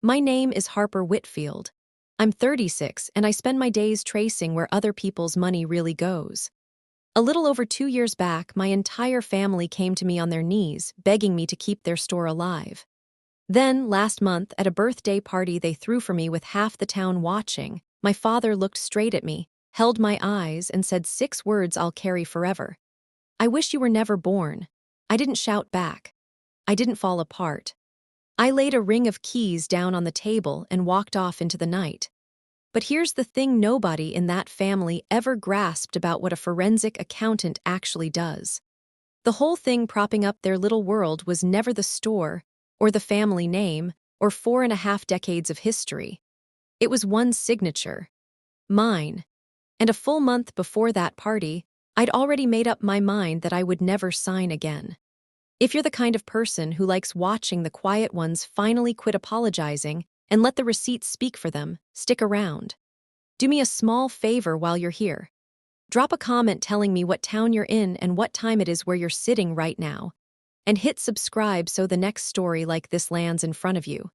My name is Harper Whitfield. I'm 36 and I spend my days tracing where other people's money really goes. A little over 2 years back, my entire family came to me on their knees, begging me to keep their store alive. Then, last month, at a birthday party they threw for me with half the town watching, my father looked straight at me, held my eyes, and said 6 words I'll carry forever. I wish you were never born. I didn't shout back. I didn't fall apart. I laid a ring of keys down on the table and walked off into the night. But here's the thing nobody in that family ever grasped about what a forensic accountant actually does. The whole thing propping up their little world was never the store, or the family name, or 4.5 decades of history. It was one signature. Mine. And a full month before that party, I'd already made up my mind that I would never sign again. If you're the kind of person who likes watching the quiet ones finally quit apologizing and let the receipts speak for them, stick around. Do me a small favor while you're here. Drop a comment telling me what town you're in and what time it is where you're sitting right now. And hit subscribe so the next story like this lands in front of you.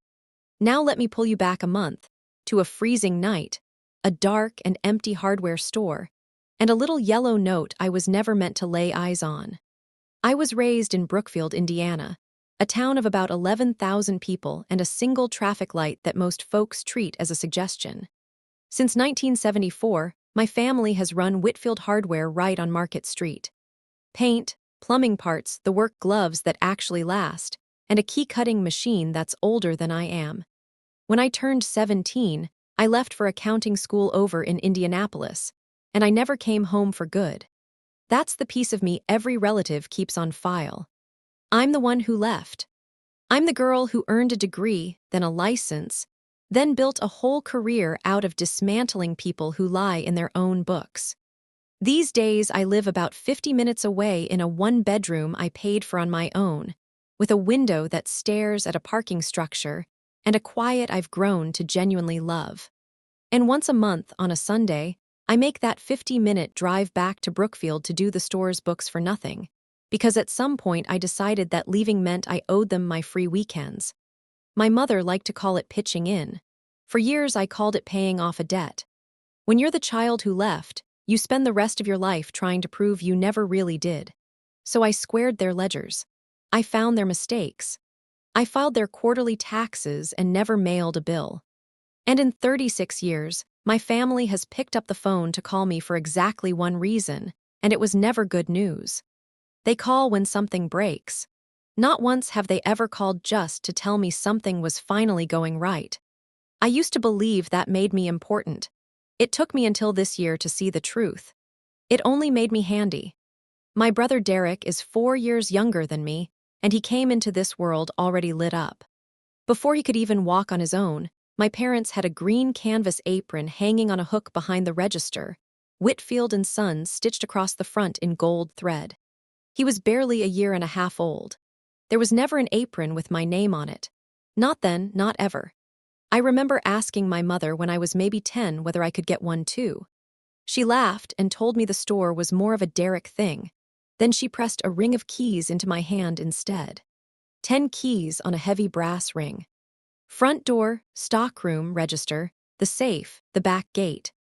Now let me pull you back a month, to a freezing night, a dark and empty hardware store, and a little yellow note I was never meant to lay eyes on. I was raised in Brookfield, Indiana, a town of about 11,000 people and a single traffic light that most folks treat as a suggestion. Since 1974, my family has run Whitfield Hardware right on Market Street. Paint, plumbing parts, the work gloves that actually last, and a key-cutting machine that's older than I am. When I turned 17, I left for accounting school over in Indianapolis, and I never came home for good. That's the piece of me every relative keeps on file. I'm the one who left. I'm the girl who earned a degree, then a license, then built a whole career out of dismantling people who lie in their own books. These days, I live about 50 minutes away in a one-bedroom I paid for on my own, with a window that stares at a parking structure and a quiet I've grown to genuinely love. And once a month, on a Sunday, I make that 50-minute drive back to Brookfield to do the store's books for nothing, because at some point I decided that leaving meant I owed them my free weekends. My mother liked to call it pitching in. For years I called it paying off a debt. When you're the child who left, you spend the rest of your life trying to prove you never really did. So I squared their ledgers. I found their mistakes. I filed their quarterly taxes and never mailed a bill. And in 36 years, my family has picked up the phone to call me for exactly one reason, and it was never good news. They call when something breaks. Not once have they ever called just to tell me something was finally going right. I used to believe that made me important. It took me until this year to see the truth. It only made me handy. My brother Derek is 4 years younger than me, and he came into this world already lit up. Before he could even walk on his own, my parents had a green canvas apron hanging on a hook behind the register, Whitfield and Sons stitched across the front in gold thread. He was barely a year and a half old. There was never an apron with my name on it. Not then, not ever. I remember asking my mother when I was maybe 10 whether I could get one too. She laughed and told me the store was more of a Derek thing. Then she pressed a ring of keys into my hand instead. 10 keys on a heavy brass ring. Front door, stockroom, register, the safe, the back gate.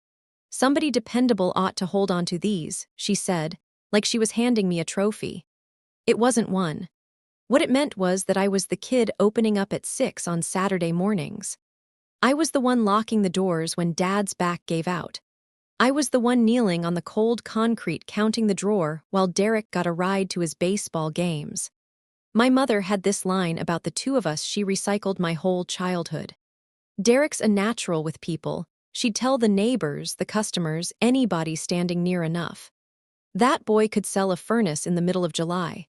Somebody dependable ought to hold on to these, she said, like she was handing me a trophy. It wasn't one. What it meant was that I was the kid opening up at 6 on Saturday mornings. I was the one locking the doors when Dad's back gave out. I was the one kneeling on the cold concrete counting the drawer while Derek got a ride to his baseball games. My mother had this line about the two of us she recycled my whole childhood. Derek's a natural with people. She'd tell the neighbors, the customers, anybody standing near enough. That boy could sell a furnace in the middle of July.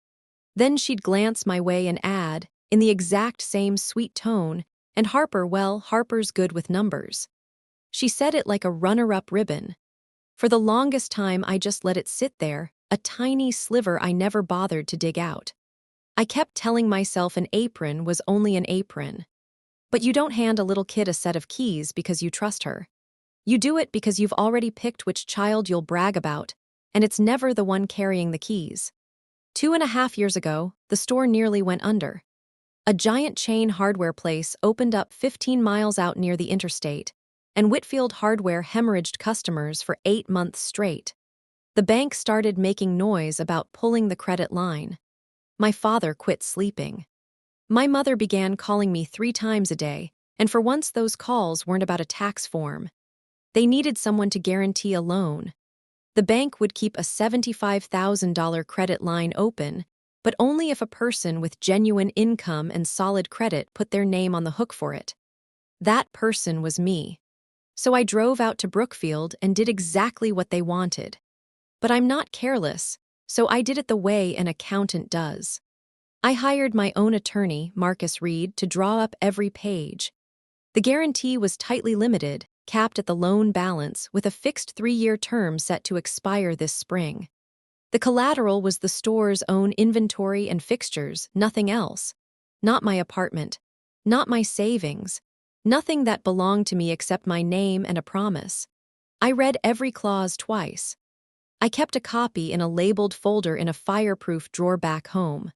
Then she'd glance my way and add, in the exact same sweet tone, and Harper, well, Harper's good with numbers. She said it like a runner-up ribbon. For the longest time I just let it sit there, a tiny sliver I never bothered to dig out. I kept telling myself an apron was only an apron. But you don't hand a little kid a set of keys because you trust her. You do it because you've already picked which child you'll brag about, and it's never the one carrying the keys. 2.5 years ago, the store nearly went under. A giant chain hardware place opened up 15 miles out near the interstate, and Whitfield Hardware hemorrhaged customers for 8 months straight. The bank started making noise about pulling the credit line. My father quit sleeping. My mother began calling me 3 times a day, and for once those calls weren't about a tax form. They needed someone to guarantee a loan. The bank would keep a $75,000 credit line open, but only if a person with genuine income and solid credit put their name on the hook for it. That person was me. So I drove out to Brookfield and did exactly what they wanted. But I'm not careless, so I did it the way an accountant does. I hired my own attorney, Marcus Reed, to draw up every page. The guarantee was tightly limited, capped at the loan balance with a fixed 3-year term set to expire this spring. The collateral was the store's own inventory and fixtures, nothing else. Not my apartment. Not my savings. Nothing that belonged to me except my name and a promise. I read every clause twice. I kept a copy in a labeled folder in a fireproof drawer back home.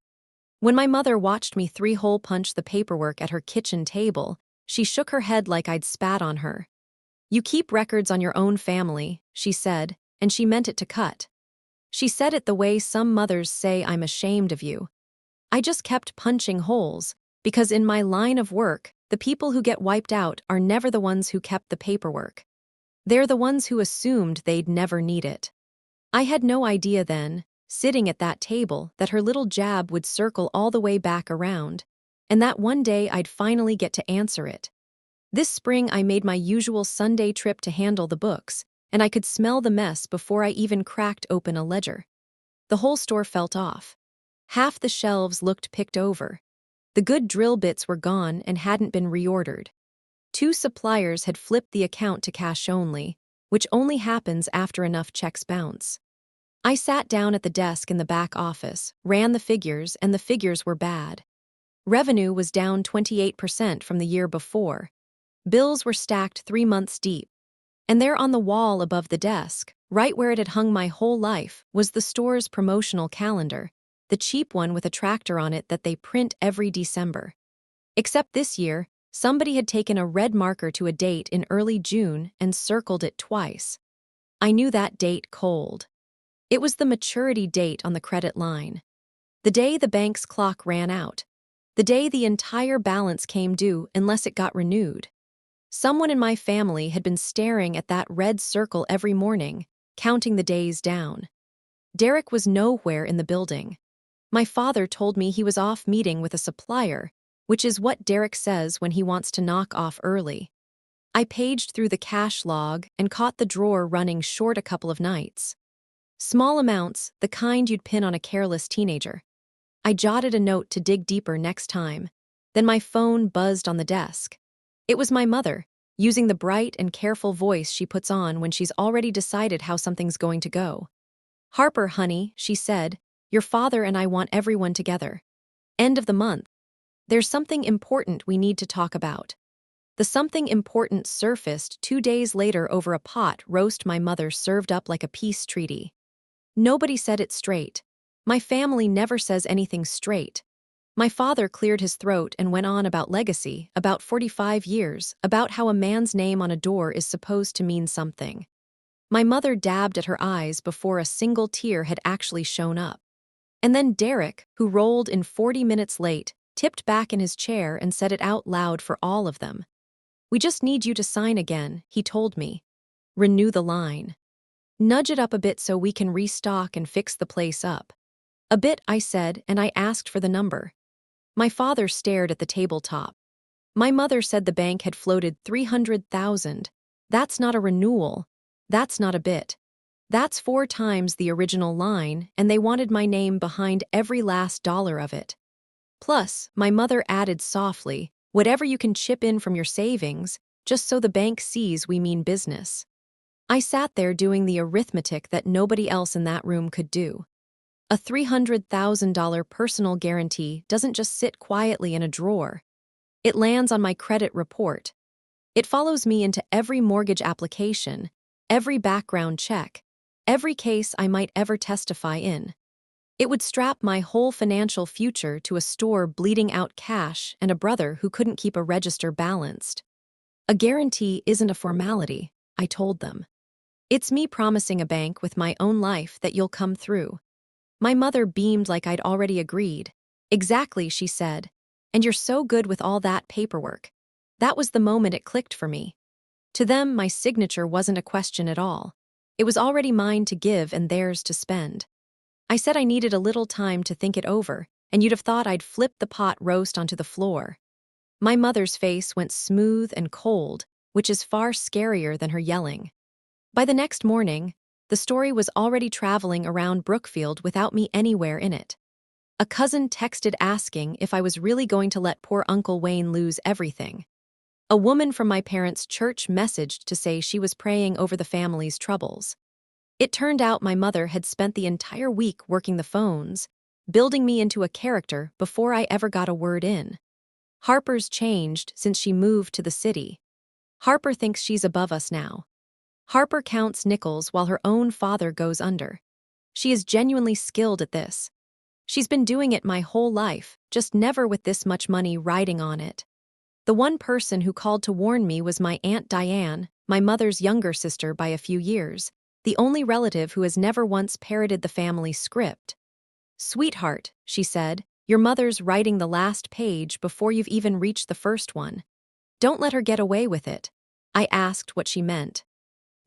When my mother watched me 3-hole punch the paperwork at her kitchen table, she shook her head like I'd spat on her. "You keep records on your own family," she said, and she meant it to cut. She said it the way some mothers say, "I'm ashamed of you." I just kept punching holes, because in my line of work, the people who get wiped out are never the ones who kept the paperwork. They're the ones who assumed they'd never need it. I had no idea then, sitting at that table, that her little jab would circle all the way back around, and that one day I'd finally get to answer it. This spring I made my usual Sunday trip to handle the books, and I could smell the mess before I even cracked open a ledger. The whole store felt off. Half the shelves looked picked over. The good drill bits were gone and hadn't been reordered. 2 suppliers had flipped the account to cash only, which only happens after enough checks bounce. I sat down at the desk in the back office, ran the figures, and the figures were bad. Revenue was down 28% from the year before. Bills were stacked 3 months deep. And there on the wall above the desk, right where it had hung my whole life, was the store's promotional calendar, the cheap one with a tractor on it that they print every December. Except this year, somebody had taken a red marker to a date in early June and circled it twice. I knew that date cold. It was the maturity date on the credit line. The day the bank's clock ran out. The day the entire balance came due unless it got renewed. Someone in my family had been staring at that red circle every morning, counting the days down. Derek was nowhere in the building. My father told me he was off meeting with a supplier, which is what Derek says when he wants to knock off early. I paged through the cash log and caught the drawer running short a couple of nights. Small amounts, the kind you'd pin on a careless teenager. I jotted a note to dig deeper next time. Then my phone buzzed on the desk. It was my mother, using the bright and careful voice she puts on when she's already decided how something's going to go. "Harper, honey," she said, "your father and I want everyone together. End of the month. There's something important we need to talk about." The something important surfaced 2 days later over a pot roast my mother served up like a peace treaty. Nobody said it straight. My family never says anything straight. My father cleared his throat and went on about legacy, about 45 years, about how a man's name on a door is supposed to mean something. My mother dabbed at her eyes before a single tear had actually shown up. And then Derek, who rolled in 40 minutes late, tipped back in his chair and said it out loud for all of them. "We just need you to sign again," he told me. "Renew the line. Nudge it up a bit so we can restock and fix the place up." "A bit," I said, and I asked for the number. My father stared at the tabletop. My mother said the bank had floated $300,000. That's not a renewal. That's not a bit. That's 4 times the original line, and they wanted my name behind every last dollar of it. Plus, my mother added softly, "Whatever you can chip in from your savings, just so the bank sees we mean business." I sat there doing the arithmetic that nobody else in that room could do. A $300,000 personal guarantee doesn't just sit quietly in a drawer. It lands on my credit report. It follows me into every mortgage application, every background check, every case I might ever testify in. It would strap my whole financial future to a store bleeding out cash and a brother who couldn't keep a register balanced. A guarantee isn't a formality, I told them. It's me promising a bank with my own life that you'll come through. My mother beamed like I'd already agreed. Exactly, she said. And you're so good with all that paperwork. That was the moment it clicked for me. To them, my signature wasn't a question at all. It was already mine to give and theirs to spend. I said I needed a little time to think it over, and you'd have thought I'd flipped the pot roast onto the floor. My mother's face went smooth and cold, which is far scarier than her yelling. By the next morning, the story was already traveling around Brookfield without me anywhere in it. A cousin texted asking if I was really going to let poor Uncle Wayne lose everything. A woman from my parents' church messaged to say she was praying over the family's troubles. It turned out my mother had spent the entire week working the phones, building me into a character before I ever got a word in. Harper's changed since she moved to the city. Harper thinks she's above us now. Harper counts nickels while her own father goes under. She is genuinely skilled at this. She's been doing it my whole life, just never with this much money riding on it. The one person who called to warn me was my Aunt Diane, my mother's younger sister by a few years, the only relative who has never once parroted the family script. "Sweetheart," she said, "your mother's writing the last page before you've even reached the first one. Don't let her get away with it." I asked what she meant.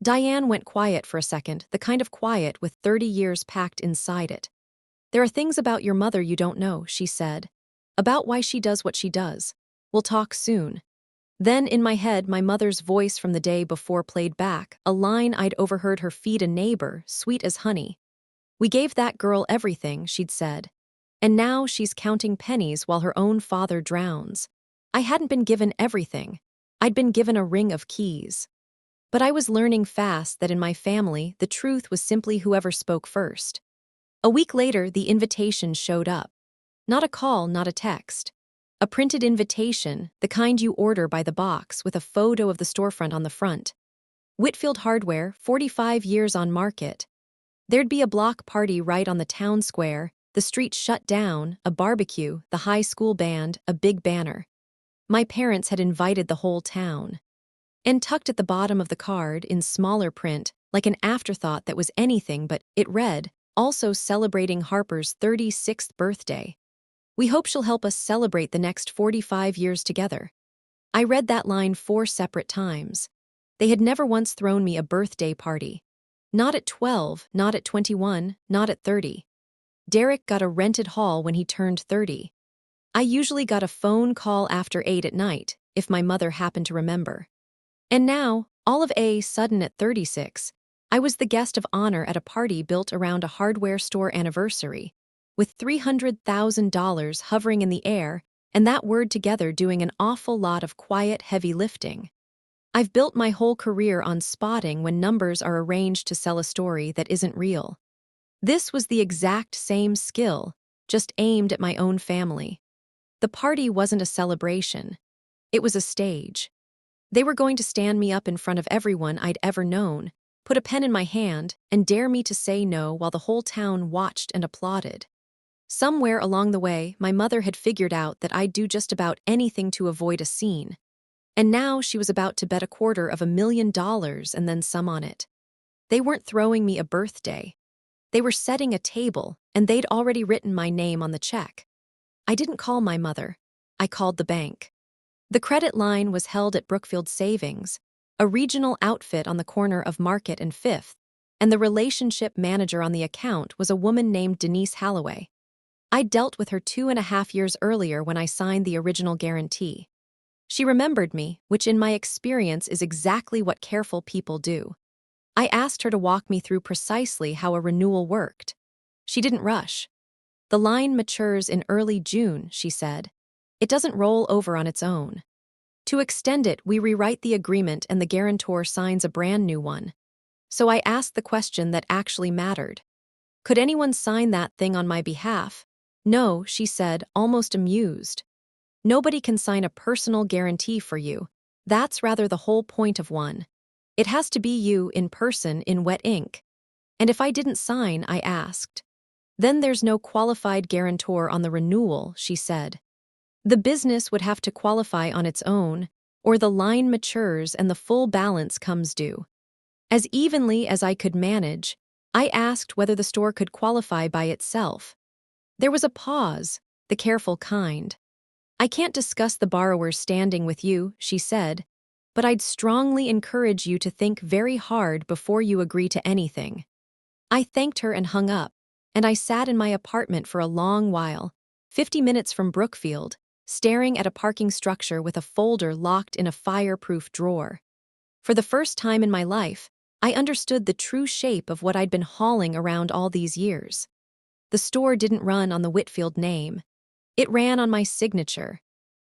Diane went quiet for a second, the kind of quiet with 30 years packed inside it. "There are things about your mother you don't know," she said. "About why she does what she does. We'll talk soon." Then, in my head, my mother's voice from the day before played back, a line I'd overheard her feed a neighbor, sweet as honey. "We gave that girl everything," she'd said. "And now she's counting pennies while her own father drowns." I hadn't been given everything. I'd been given a ring of keys. But I was learning fast that in my family, the truth was simply whoever spoke first. A week later, the invitation showed up. Not a call, not a text. A printed invitation, the kind you order by the box with a photo of the storefront on the front. Whitfield Hardware, 45 years on market. There'd be a block party right on the town square, the street shut down, a barbecue, the high school band, a big banner. My parents had invited the whole town. And tucked at the bottom of the card, in smaller print, like an afterthought that was anything but, it read, "Also celebrating Harper's 36th birthday. We hope she'll help us celebrate the next 45 years together." I read that line 4 separate times. They had never once thrown me a birthday party. Not at 12, not at 21, not at 30. Derek got a rented hall when he turned 30. I usually got a phone call after 8 at night, if my mother happened to remember. And now, all of a sudden at 36, I was the guest of honor at a party built around a hardware store anniversary, with $300,000 hovering in the air and that word together doing an awful lot of quiet, heavy lifting. I've built my whole career on spotting when numbers are arranged to sell a story that isn't real. This was the exact same skill, just aimed at my own family. The party wasn't a celebration. It was a stage. They were going to stand me up in front of everyone I'd ever known, put a pen in my hand, and dare me to say no while the whole town watched and applauded. Somewhere along the way, my mother had figured out that I'd do just about anything to avoid a scene. And now she was about to bet $250,000 and then some on it. They weren't throwing me a birthday. They were setting a table, and they'd already written my name on the check. I didn't call my mother. I called the bank. The credit line was held at Brookfield Savings, a regional outfit on the corner of Market and Fifth, and the relationship manager on the account was a woman named Denise Halloway. I'd dealt with her 2.5 years earlier when I signed the original guarantee. She remembered me, which in my experience is exactly what careful people do. I asked her to walk me through precisely how a renewal worked. She didn't rush. "The line matures in early June," she said. "It doesn't roll over on its own. To extend it, we rewrite the agreement and the guarantor signs a brand new one." So I asked the question that actually mattered. Could anyone sign that thing on my behalf? "No," she said, almost amused. "Nobody can sign a personal guarantee for you. That's rather the whole point of one. It has to be you in person in wet ink." And if I didn't sign, I asked, Then there's no qualified guarantor on the renewal, she said. The business would have to qualify on its own, or the line matures and the full balance comes due. As evenly as I could manage, I asked whether the store could qualify by itself. There was a pause, the careful kind. I can't discuss the borrower's standing with you, she said, but I'd strongly encourage you to think very hard before you agree to anything. I thanked her and hung up, and I sat in my apartment for a long while, 50 minutes from Brookfield, staring at a parking structure with a folder locked in a fireproof drawer. For the first time in my life, I understood the true shape of what I'd been hauling around all these years. The store didn't run on the Whitfield name. It ran on my signature.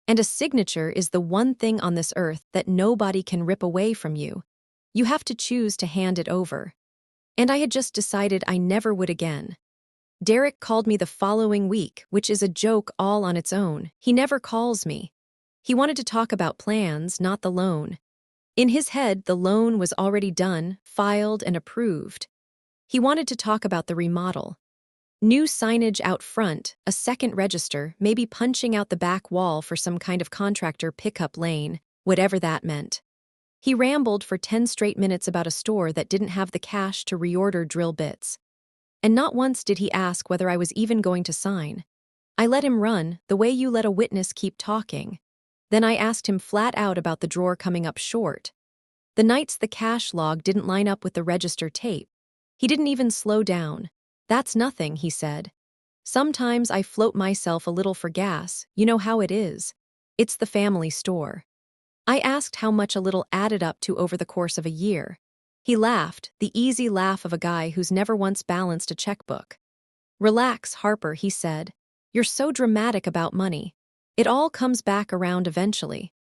And a signature is the one thing on this earth that nobody can rip away from you. You have to choose to hand it over. And I had just decided I never would again. Derek called me the following week, which is a joke all on its own. He never calls me. He wanted to talk about plans, not the loan. In his head, the loan was already done, filed, and approved. He wanted to talk about the remodel. New signage out front, a second register, maybe punching out the back wall for some kind of contractor pickup lane, whatever that meant. He rambled for 10 straight minutes about a store that didn't have the cash to reorder drill bits. And not once did he ask whether I was even going to sign. I let him run, the way you let a witness keep talking. Then I asked him flat out about the drawer coming up short. The nights the cash log didn't line up with the register tape. He didn't even slow down. That's nothing, he said. Sometimes I float myself a little for gas, you know how it is. It's the family store. I asked how much a little added up to over the course of a year. He laughed, the easy laugh of a guy who's never once balanced a checkbook. Relax, Harper, he said. You're so dramatic about money. It all comes back around eventually.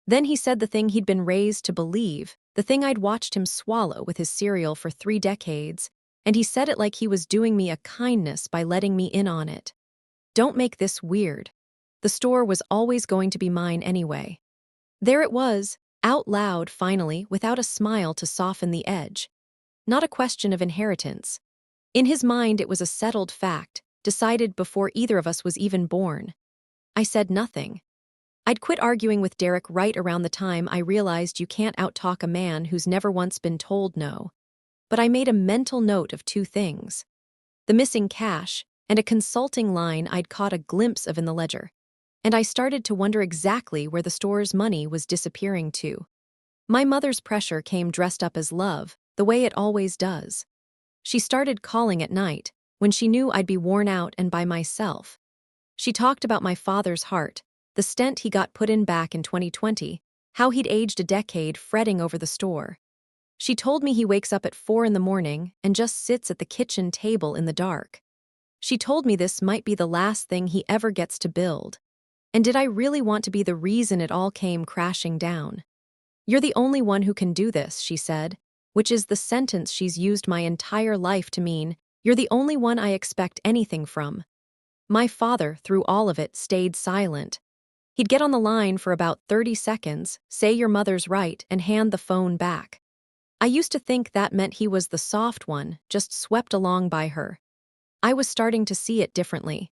Then he said the thing he'd been raised to believe, the thing I'd watched him swallow with his cereal for 3 decades, and he said it like he was doing me a kindness by letting me in on it. Don't make this weird. The store was always going to be mine anyway. There it was, out loud finally, without a smile to soften the edge. Not a question of inheritance. In his mind it was a settled fact, decided before either of us was even born. I said nothing. I'd quit arguing with Derek right around the time I realized you can't outtalk a man who's never once been told no. But I made a mental note of 2 things. The missing cash, and a consulting line I'd caught a glimpse of in the ledger. And I started to wonder exactly where the store's money was disappearing to. My mother's pressure came dressed up as love, the way it always does. She started calling at night, when she knew I'd be worn out and by myself. She talked about my father's heart, the stent he got put in back in 2020, how he'd aged a decade fretting over the store. She told me he wakes up at 4 in the morning and just sits at the kitchen table in the dark. She told me this might be the last thing he ever gets to build. And did I really want to be the reason it all came crashing down? You're the only one who can do this, she said, which is the sentence she's used my entire life to mean, you're the only one I expect anything from. My father, through all of it, stayed silent. He'd get on the line for about 30 seconds, say your mother's right, and hand the phone back. I used to think that meant he was the soft one, just swept along by her. I was starting to see it differently.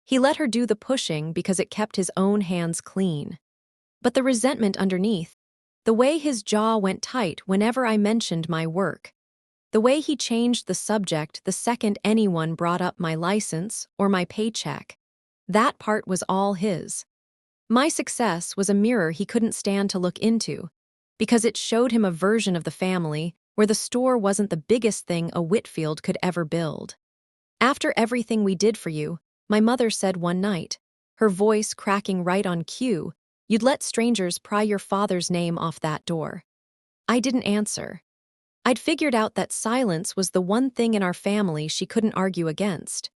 He let her do the pushing because it kept his own hands clean. But the resentment underneath, the way his jaw went tight whenever I mentioned my work, the way he changed the subject the second anyone brought up my license or my paycheck, that part was all his. My success was a mirror he couldn't stand to look into, because it showed him a version of the family where the store wasn't the biggest thing a Whitfield could ever build. After everything we did for you, my mother said one night, her voice cracking right on cue, you'd let strangers pry your father's name off that door. I didn't answer. I'd figured out that silence was the one thing in our family she couldn't argue against.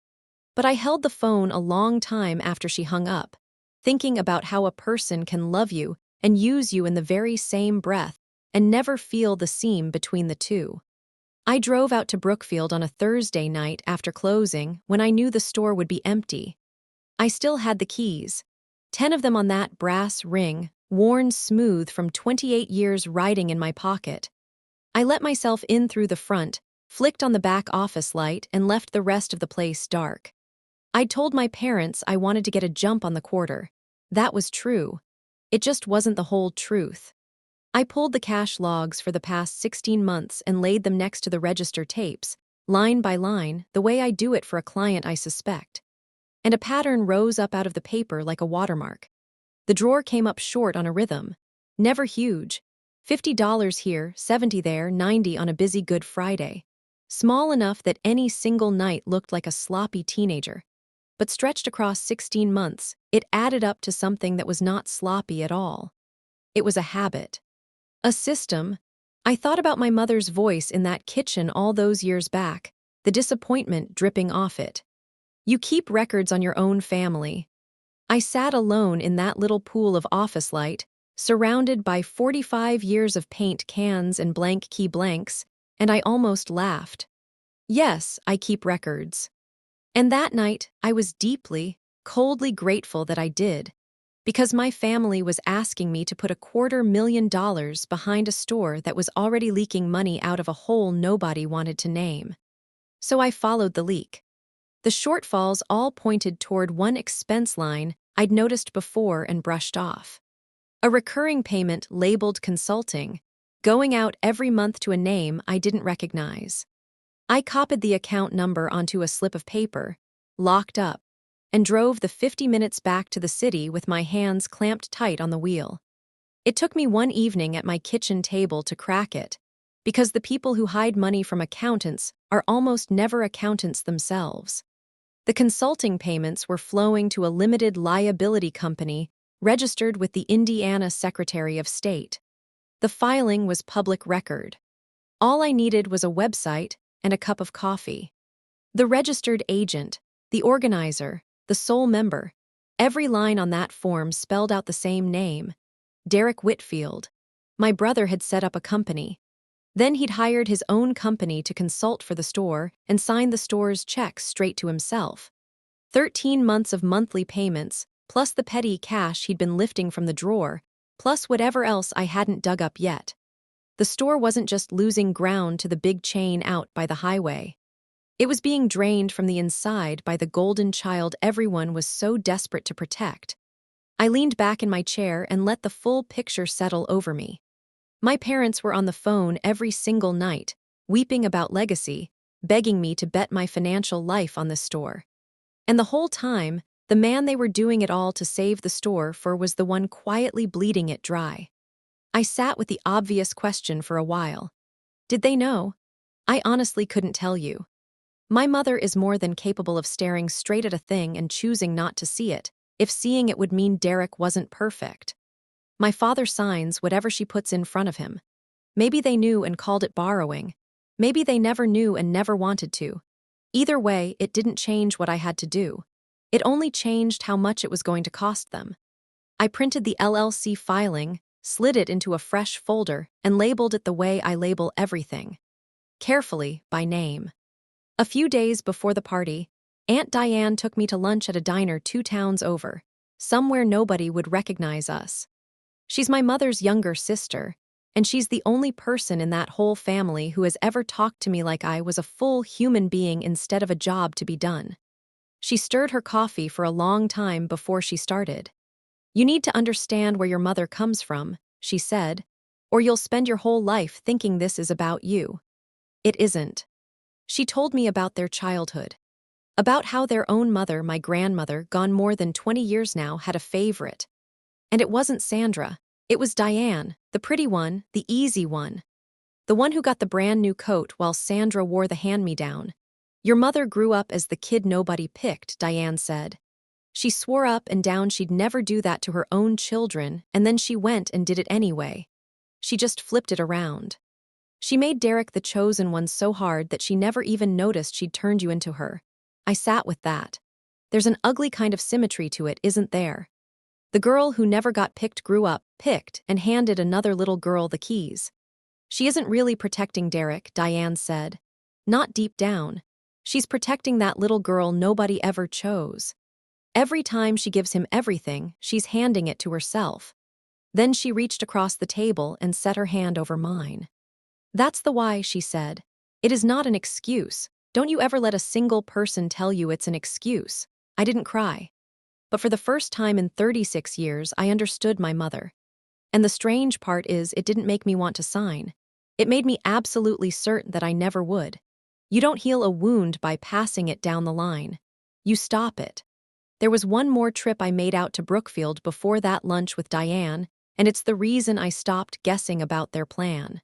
But I held the phone a long time after she hung up, thinking about how a person can love you and use you in the very same breath and never feel the seam between the two. I drove out to Brookfield on a Thursday night after closing when I knew the store would be empty. I still had the keys, 10 of them on that brass ring, worn smooth from 28 years riding in my pocket. I let myself in through the front, flicked on the back office light, and left the rest of the place dark. I'd told my parents I wanted to get a jump on the quarter. That was true. It just wasn't the whole truth. I pulled the cash logs for the past 16 months and laid them next to the register tapes, line by line, the way I do it for a client I suspect. And a pattern rose up out of the paper like a watermark. The drawer came up short on a rhythm. Never huge. $50 here, $70 there, $90 on a busy Good Friday. Small enough that any single night looked like a sloppy teenager. But stretched across 16 months, it added up to something that was not sloppy at all. It was a habit. A system. I thought about my mother's voice in that kitchen all those years back, the disappointment dripping off it. You keep records on your own family. I sat alone in that little pool of office light, surrounded by 45 years of paint cans and blank key blanks, and I almost laughed. Yes, I keep records. And that night, I was deeply, coldly grateful that I did, because my family was asking me to put $250,000 behind a store that was already leaking money out of a hole nobody wanted to name. So I followed the leak. The shortfalls all pointed toward one expense line I'd noticed before and brushed off. A recurring payment labeled consulting, going out every month to a name I didn't recognize. I copied the account number onto a slip of paper, locked up, and drove the 50 minutes back to the city with my hands clamped tight on the wheel. It took me one evening at my kitchen table to crack it, because the people who hide money from accountants are almost never accountants themselves. The consulting payments were flowing to a limited liability company registered with the Indiana Secretary of State. The filing was public record. All I needed was a website and a cup of coffee. The registered agent, the organizer, the sole member, every line on that form spelled out the same name, Derek Whitfield. My brother had set up a company. Then he'd hired his own company to consult for the store and sign the store's checks straight to himself. 13 months of monthly payments, plus the petty cash he'd been lifting from the drawer, plus whatever else I hadn't dug up yet. The store wasn't just losing ground to the big chain out by the highway. It was being drained from the inside by the golden child everyone was so desperate to protect. I leaned back in my chair and let the full picture settle over me. My parents were on the phone every single night, weeping about legacy, begging me to bet my financial life on this store. And the whole time, the man they were doing it all to save the store for was the one quietly bleeding it dry. I sat with the obvious question for a while. Did they know? I honestly couldn't tell you. My mother is more than capable of staring straight at a thing and choosing not to see it, if seeing it would mean Derek wasn't perfect. My father signs whatever she puts in front of him. Maybe they knew and called it borrowing. Maybe they never knew and never wanted to. Either way, it didn't change what I had to do. It only changed how much it was going to cost them. I printed the LLC filing, slid it into a fresh folder, and labeled it the way I label everything. Carefully, by name. A few days before the party, Aunt Diane took me to lunch at a diner 2 towns over, somewhere nobody would recognize us. She's my mother's younger sister, and she's the only person in that whole family who has ever talked to me like I was a full human being instead of a job to be done. She stirred her coffee for a long time before she started. "You need to understand where your mother comes from," she said, "or you'll spend your whole life thinking this is about you." It isn't. She told me about their childhood. About how their own mother, my grandmother, gone more than 20 years now, had a favorite. And it wasn't Sandra. It was Diane, the pretty one, the easy one. The one who got the brand new coat while Sandra wore the hand-me-down. "Your mother grew up as the kid nobody picked," Diane said. She swore up and down she'd never do that to her own children, and then she went and did it anyway. She just flipped it around. She made Derek the chosen one so hard that she never even noticed she'd turned you into her. I sat with that. There's an ugly kind of symmetry to it, isn't there? The girl who never got picked grew up, picked, and handed another little girl the keys. She isn't really protecting Derek, Diane said. Not deep down. She's protecting that little girl nobody ever chose. Every time she gives him everything, she's handing it to herself. Then she reached across the table and set her hand over mine. "That's the why," she said. It is not an excuse. Don't you ever let a single person tell you it's an excuse. I didn't cry. But for the first time in 36 years, I understood my mother. And the strange part is, it didn't make me want to sign. It made me absolutely certain that I never would. You don't heal a wound by passing it down the line. You stop it. There was one more trip I made out to Brookfield before that lunch with Diane, and it's the reason I stopped guessing about their plan.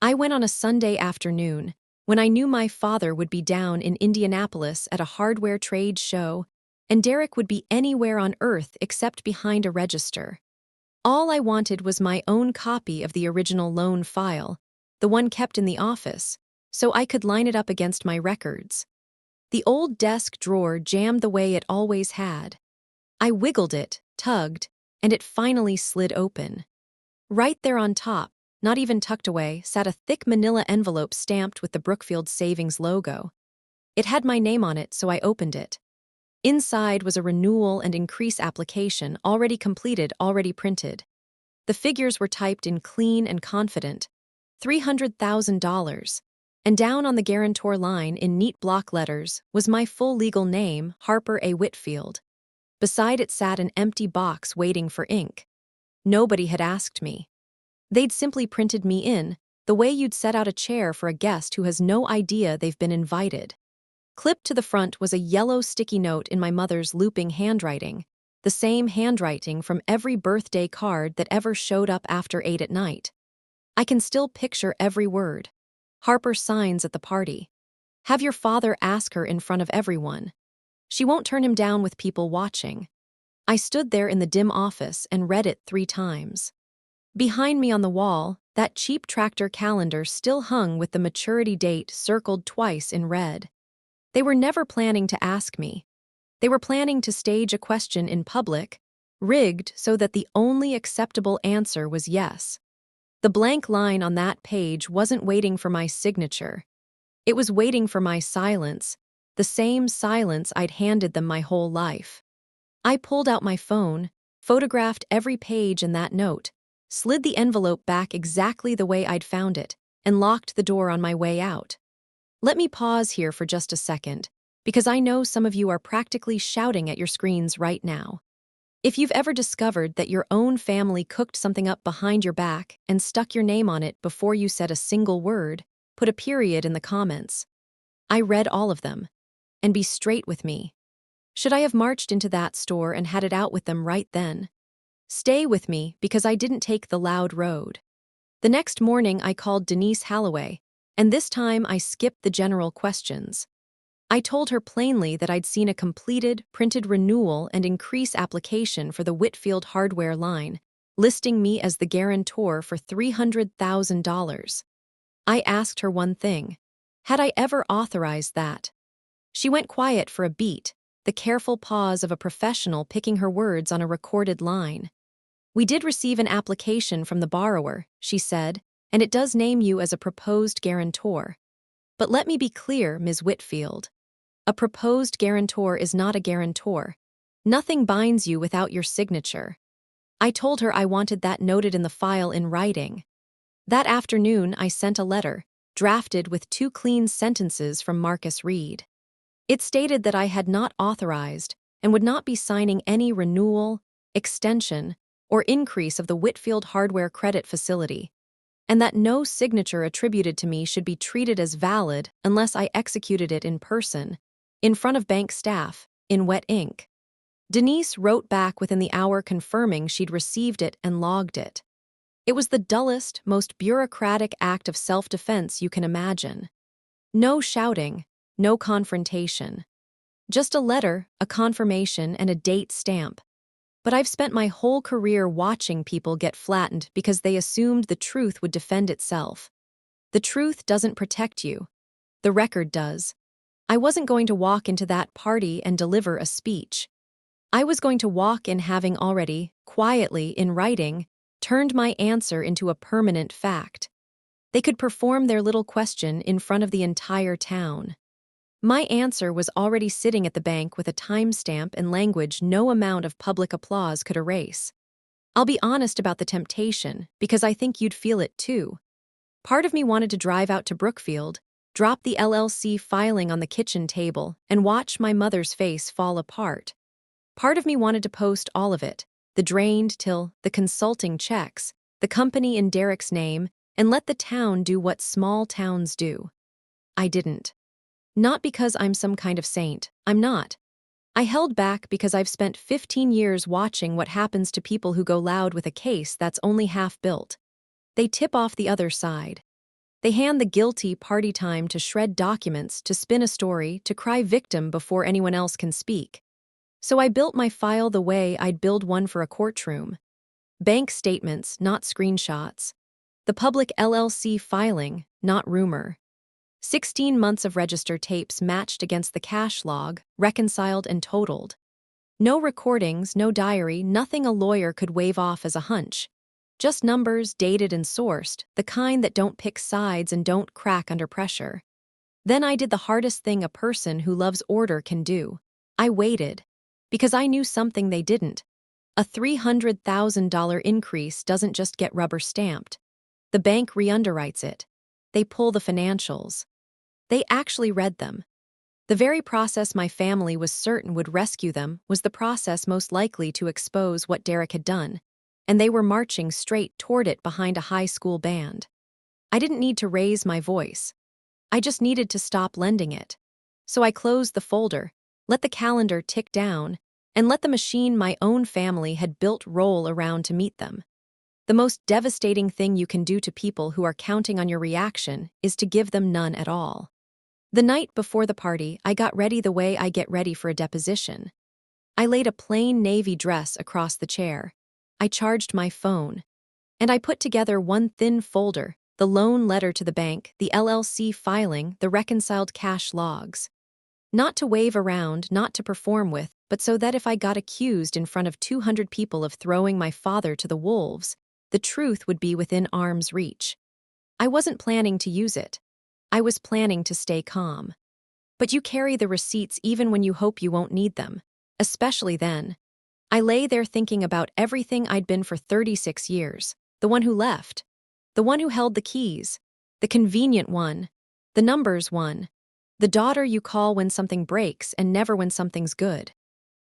I went on a Sunday afternoon, when I knew my father would be down in Indianapolis at a hardware trade show, and Derek would be anywhere on earth except behind a register. All I wanted was my own copy of the original loan file, the one kept in the office, so I could line it up against my records. The old desk drawer jammed the way it always had. I wiggled it, tugged, and it finally slid open. Right there on top, not even tucked away, sat a thick manila envelope stamped with the Brookfield Savings logo. It had my name on it, so I opened it. Inside was a renewal and increase application, already completed, already printed. The figures were typed in clean and confident, $300,000. And down on the guarantor line in neat block letters was my full legal name, Harper A. Whitfield. Beside it sat an empty box waiting for ink. Nobody had asked me. They'd simply printed me in, the way you'd set out a chair for a guest who has no idea they've been invited. Clipped to the front was a yellow sticky note in my mother's looping handwriting, the same handwriting from every birthday card that ever showed up after 8 at night. I can still picture every word. Harper signs at the party. Have your father ask her in front of everyone. She won't turn him down with people watching. I stood there in the dim office and read it 3 times. Behind me on the wall, that cheap tractor calendar still hung with the maturity date circled twice in red. They were never planning to ask me. They were planning to stage a question in public, rigged so that the only acceptable answer was yes. The blank line on that page wasn't waiting for my signature. It was waiting for my silence, the same silence I'd handed them my whole life. I pulled out my phone, photographed every page in that note, slid the envelope back exactly the way I'd found it, and locked the door on my way out. Let me pause here for just a second, because I know some of you are practically shouting at your screens right now. If you've ever discovered that your own family cooked something up behind your back and stuck your name on it before you said a single word, put a period in the comments. I read all of them. And be straight with me. Should I have marched into that store and had it out with them right then? Stay with me, because I didn't take the loud road. The next morning I called Denise Halloway, and this time I skipped the general questions. I told her plainly that I'd seen a completed, printed renewal and increase application for the Whitfield hardware line, listing me as the guarantor for $300,000. I asked her one thing. Had I ever authorized that? She went quiet for a beat, the careful pause of a professional picking her words on a recorded line. We did receive an application from the borrower, she said, and it does name you as a proposed guarantor. But let me be clear, Ms. Whitfield. A proposed guarantor is not a guarantor. Nothing binds you without your signature. I told her I wanted that noted in the file in writing. That afternoon, I sent a letter, drafted with 2 clean sentences from Marcus Reed. It stated that I had not authorized and would not be signing any renewal, extension, or increase of the Whitfield hardware credit facility, and that no signature attributed to me should be treated as valid unless I executed it in person, in front of bank staff, in wet ink. Denise wrote back within the hour confirming she'd received it and logged it. It was the dullest, most bureaucratic act of self-defense you can imagine. No shouting, no confrontation. Just a letter, a confirmation, and a date stamp. But I've spent my whole career watching people get flattened because they assumed the truth would defend itself. The truth doesn't protect you. The record does. I wasn't going to walk into that party and deliver a speech. I was going to walk in having already, quietly, in writing, turned my answer into a permanent fact. They could perform their little question in front of the entire town. My answer was already sitting at the bank with a timestamp and language no amount of public applause could erase. I'll be honest about the temptation, because I think you'd feel it too. Part of me wanted to drive out to Brookfield, drop the LLC filing on the kitchen table, and watch my mother's face fall apart. Part of me wanted to post all of it, the drained till, the consulting checks, the company in Derek's name, and let the town do what small towns do. I didn't. Not because I'm some kind of saint, I'm not. I held back because I've spent 15 years watching what happens to people who go loud with a case that's only half built. They tip off the other side. They hand the guilty party time to shred documents, to spin a story, to cry victim before anyone else can speak. So I built my file the way I'd build one for a courtroom. Bank statements, not screenshots. The public LLC filing, not rumor. 16 months of register tapes matched against the cash log, reconciled and totaled. No recordings, no diary, nothing a lawyer could wave off as a hunch. Just numbers, dated and sourced, the kind that don't pick sides and don't crack under pressure. Then I did the hardest thing a person who loves order can do. I waited. Because I knew something they didn't. A $300,000 increase doesn't just get rubber stamped. The bank re-underwrites it. They pull the financials. They actually read them. The very process my family was certain would rescue them was the process most likely to expose what Derek had done, and they were marching straight toward it behind a high school band. I didn't need to raise my voice. I just needed to stop lending it. So I closed the folder, let the calendar tick down, and let the machine my own family had built roll around to meet them. The most devastating thing you can do to people who are counting on your reaction is to give them none at all. The night before the party, I got ready the way I get ready for a deposition. I laid a plain navy dress across the chair. I charged my phone. And I put together one thin folder, the loan letter to the bank, the LLC filing, the reconciled cash logs. Not to wave around, not to perform with, but so that if I got accused in front of 200 people of throwing my father to the wolves, the truth would be within arm's reach. I wasn't planning to use it. I was planning to stay calm. But you carry the receipts even when you hope you won't need them, especially then. I lay there thinking about everything I'd been for 36 years, the one who left, the one who held the keys, the convenient one, the numbers one, the daughter you call when something breaks and never when something's good.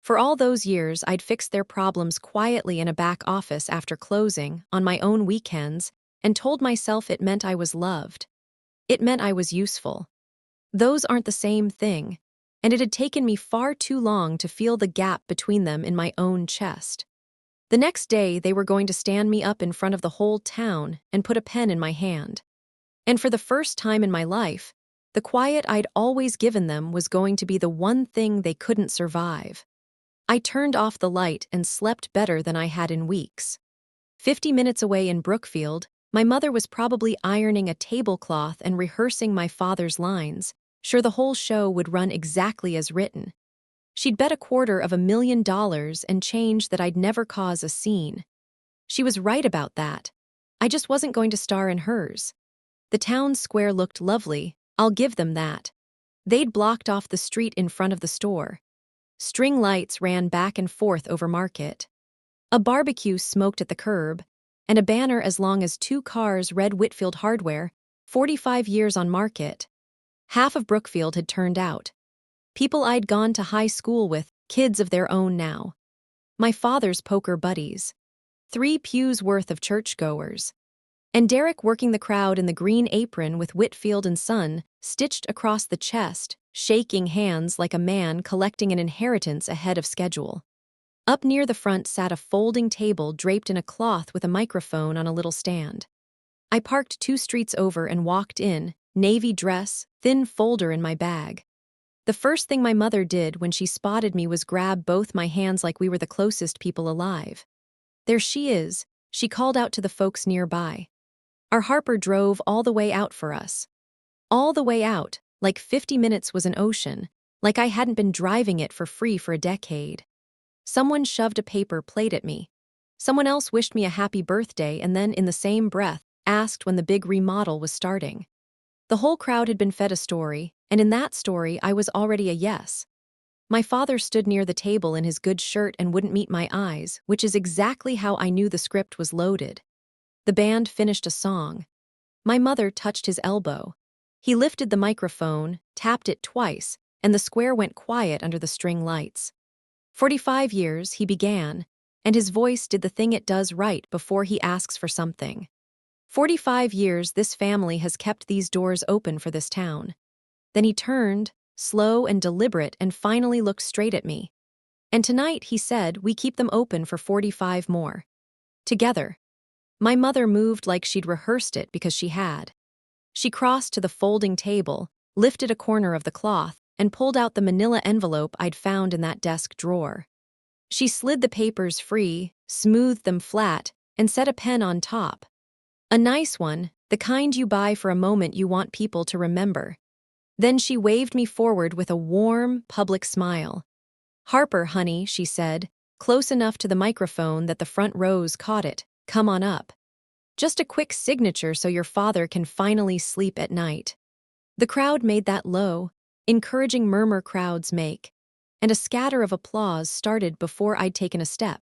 For all those years, I'd fixed their problems quietly in a back office after closing, on my own weekends, and told myself it meant I was loved. It meant I was useful. Those aren't the same thing, and it had taken me far too long to feel the gap between them in my own chest. The next day, they were going to stand me up in front of the whole town and put a pen in my hand. And for the first time in my life, the quiet I'd always given them was going to be the one thing they couldn't survive. I turned off the light and slept better than I had in weeks. 50 minutes away in Brookfield, my mother was probably ironing a tablecloth and rehearsing my father's lines, sure the whole show would run exactly as written. She'd bet $250,000 and change that I'd never cause a scene. She was right about that. I just wasn't going to star in hers. The town square looked lovely, I'll give them that. They'd blocked off the street in front of the store. String lights ran back and forth over Market. A barbecue smoked at the curb, and a banner as long as 2 cars read Whitfield Hardware, 45 years on Market. Half of Brookfield had turned out. People I'd gone to high school with, kids of their own now. My father's poker buddies. 3 pews worth of churchgoers. And Derek working the crowd in the green apron with Whitfield and Son stitched across the chest, shaking hands like a man collecting an inheritance ahead of schedule. Up near the front sat a folding table draped in a cloth with a microphone on a little stand. I parked 2 streets over and walked in, navy dress, thin folder in my bag. The first thing my mother did when she spotted me was grab both my hands like we were the closest people alive. "There she is," she called out to the folks nearby. Our Harper drove all the way out for us. All the way out, like 50 minutes was an ocean, like I hadn't been driving it for free for a decade. Someone shoved a paper plate at me. Someone else wished me a happy birthday and then, in the same breath, asked when the big remodel was starting. The whole crowd had been fed a story, and in that story I was already a yes. My father stood near the table in his good shirt and wouldn't meet my eyes, which is exactly how I knew the script was loaded. The band finished a song. My mother touched his elbow. He lifted the microphone, tapped it twice, and the square went quiet under the string lights. 45 years, he began, and his voice did the thing it does right before he asks for something. 45 years this family has kept these doors open for this town. Then he turned, slow and deliberate, and finally looked straight at me. And tonight, he said, we keep them open for 45 more. Together. My mother moved like she'd rehearsed it because she had. She crossed to the folding table, lifted a corner of the cloth, and pulled out the manila envelope I'd found in that desk drawer. She slid the papers free, smoothed them flat, and set a pen on top. A nice one, the kind you buy for a moment you want people to remember. Then she waved me forward with a warm, public smile. "Harper, honey," she said, close enough to the microphone that the front rows caught it. "Come on up. Just a quick signature so your father can finally sleep at night." The crowd made that low, encouraging murmur crowds make, and a scatter of applause started before I'd taken a step,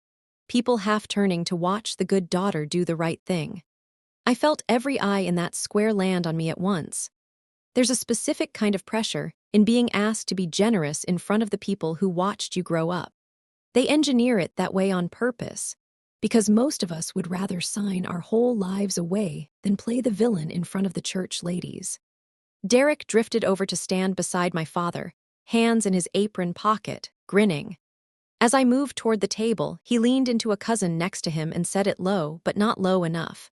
people half turning to watch the good daughter do the right thing. I felt every eye in that square land on me at once. There's a specific kind of pressure in being asked to be generous in front of the people who watched you grow up. They engineer it that way on purpose, because most of us would rather sign our whole lives away than play the villain in front of the church ladies. Derek drifted over to stand beside my father, hands in his apron pocket, grinning. As I moved toward the table, he leaned into a cousin next to him and said it low, but not low enough.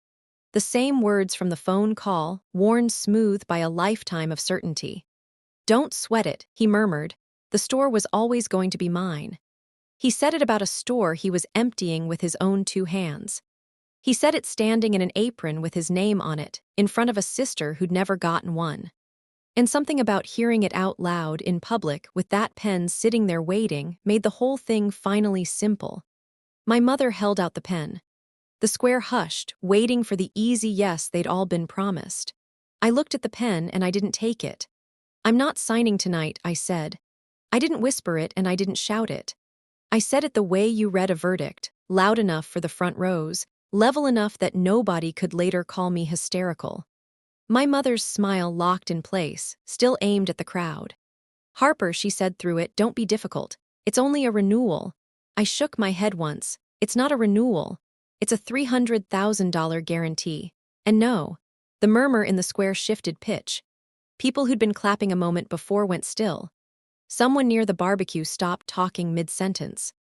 The same words from the phone call, worn smooth by a lifetime of certainty. "Don't sweat it," he murmured. "The store was always going to be mine." He said it about a store he was emptying with his own two hands. He said it standing in an apron with his name on it, in front of a sister who'd never gotten one. And something about hearing it out loud in public with that pen sitting there waiting made the whole thing finally simple. My mother held out the pen. The square hushed, waiting for the easy yes they'd all been promised. I looked at the pen and I didn't take it. "I'm not signing tonight," I said. I didn't whisper it and I didn't shout it. I said it the way you read a verdict, loud enough for the front rows, level enough that nobody could later call me hysterical. My mother's smile locked in place, still aimed at the crowd. "Harper," she said through it, "don't be difficult. It's only a renewal." I shook my head once. "It's not a renewal. It's a $300,000 guarantee." And no, the murmur in the square shifted pitch. People who'd been clapping a moment before went still. Someone near the barbecue stopped talking mid-sentence.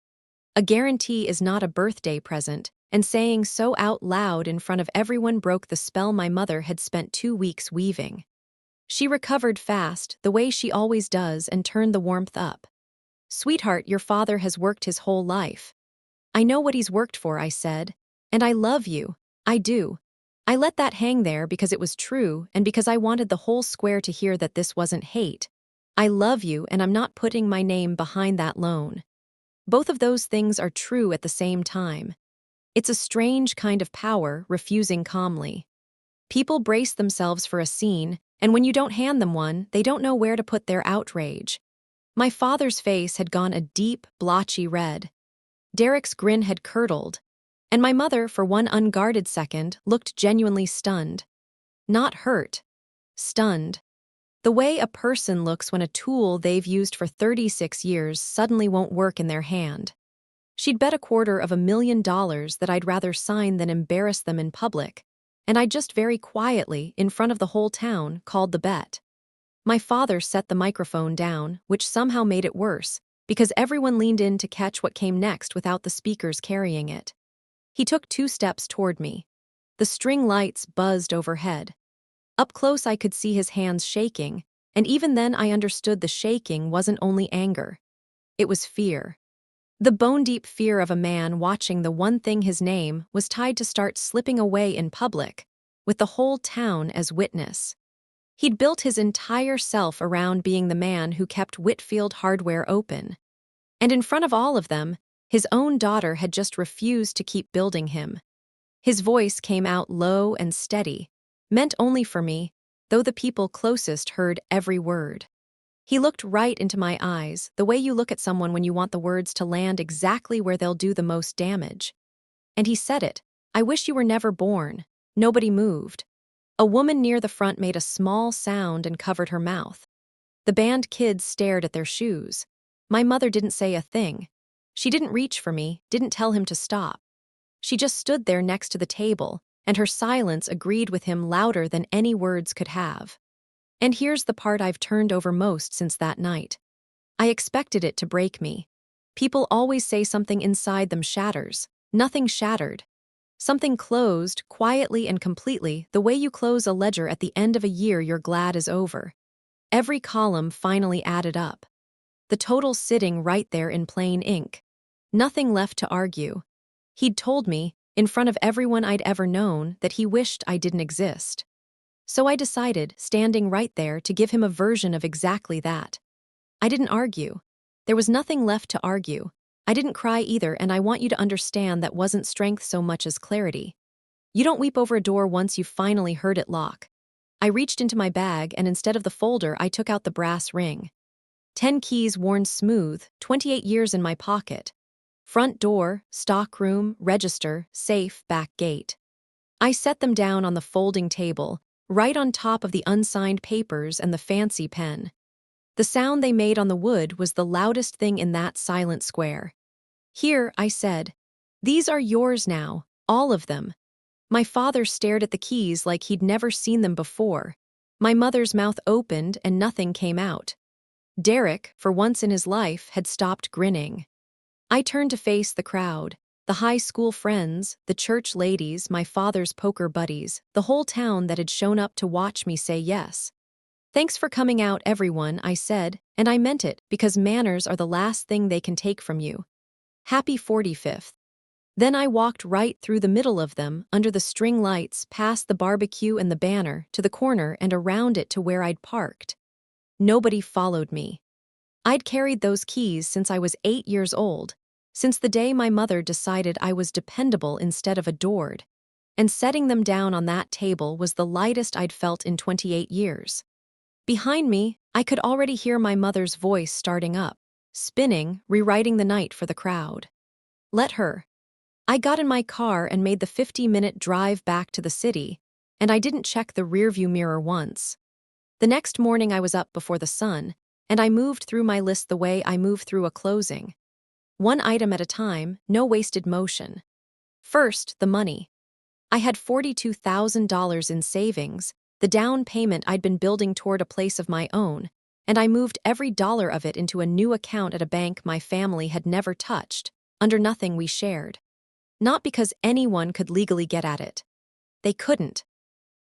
A guarantee is not a birthday present, and saying so out loud in front of everyone broke the spell my mother had spent 2 weeks weaving. She recovered fast, the way she always does, and turned the warmth up. "Sweetheart, your father has worked his whole life." "I know what he's worked for," I said. "And I love you. I do." I let that hang there because it was true and because I wanted the whole square to hear that this wasn't hate. I love you, and I'm not putting my name behind that loan. Both of those things are true at the same time. It's a strange kind of power, refusing calmly. People brace themselves for a scene, and when you don't hand them one, they don't know where to put their outrage. My father's face had gone a deep, blotchy red. Derek's grin had curdled, and my mother, for one unguarded second, looked genuinely stunned. Not hurt. Stunned. The way a person looks when a tool they've used for 36 years suddenly won't work in their hand. She'd bet $250,000 that I'd rather sign than embarrass them in public, and I just very quietly, in front of the whole town, called the bet. My father set the microphone down, which somehow made it worse, because everyone leaned in to catch what came next without the speakers carrying it. He took 2 steps toward me. The string lights buzzed overhead. Up close I could see his hands shaking, and even then I understood the shaking wasn't only anger. It was fear. The bone-deep fear of a man watching the one thing his name was tied to start slipping away in public, with the whole town as witness. He'd built his entire self around being the man who kept Whitfield Hardware open. And in front of all of them, his own daughter had just refused to keep building him. His voice came out low and steady, meant only for me, though the people closest heard every word. He looked right into my eyes, the way you look at someone when you want the words to land exactly where they'll do the most damage. And he said it. "I wish you were never born." Nobody moved. A woman near the front made a small sound and covered her mouth. The band kids stared at their shoes. My mother didn't say a thing. She didn't reach for me, didn't tell him to stop. She just stood there next to the table, and her silence agreed with him louder than any words could have. And here's the part I've turned over most since that night. I expected it to break me. People always say something inside them shatters. Nothing shattered. Something closed, quietly and completely, the way you close a ledger at the end of a year you're glad is over. Every column finally added up. The total sitting right there in plain ink. Nothing left to argue. He'd told me, in front of everyone I'd ever known, that he wished I didn't exist. So I decided, standing right there, to give him a version of exactly that. I didn't argue. There was nothing left to argue. I didn't cry either, and I want you to understand that wasn't strength so much as clarity. You don't weep over a door once you've finally heard it lock. I reached into my bag, and instead of the folder, I took out the brass ring. 10 keys worn smooth, 28 years in my pocket. Front door, stockroom, register, safe, back gate. I set them down on the folding table, right on top of the unsigned papers and the fancy pen. The sound they made on the wood was the loudest thing in that silent square. Here, I said. These are yours now, all of them. My father stared at the keys like he'd never seen them before. My mother's mouth opened and nothing came out. Derek, for once in his life, had stopped grinning. I turned to face the crowd, the high school friends, the church ladies, my father's poker buddies, the whole town that had shown up to watch me say yes. Thanks for coming out, everyone, I said, and I meant it, because manners are the last thing they can take from you. Happy 45th. Then I walked right through the middle of them, under the string lights, past the barbecue and the banner, to the corner and around it to where I'd parked. Nobody followed me. I'd carried those keys since I was 8 years old, since the day my mother decided I was dependable instead of adored. And setting them down on that table was the lightest I'd felt in 28 years. Behind me, I could already hear my mother's voice starting up, spinning, rewriting the night for the crowd. Let her. I got in my car and made the 50-minute drive back to the city, and I didn't check the rearview mirror once. The next morning I was up before the sun, and I moved through my list the way I move through a closing. One item at a time, no wasted motion. First, the money. I had $42,000 in savings, the down payment I'd been building toward a place of my own, and I moved every dollar of it into a new account at a bank my family had never touched, under nothing we shared. Not because anyone could legally get at it. They couldn't.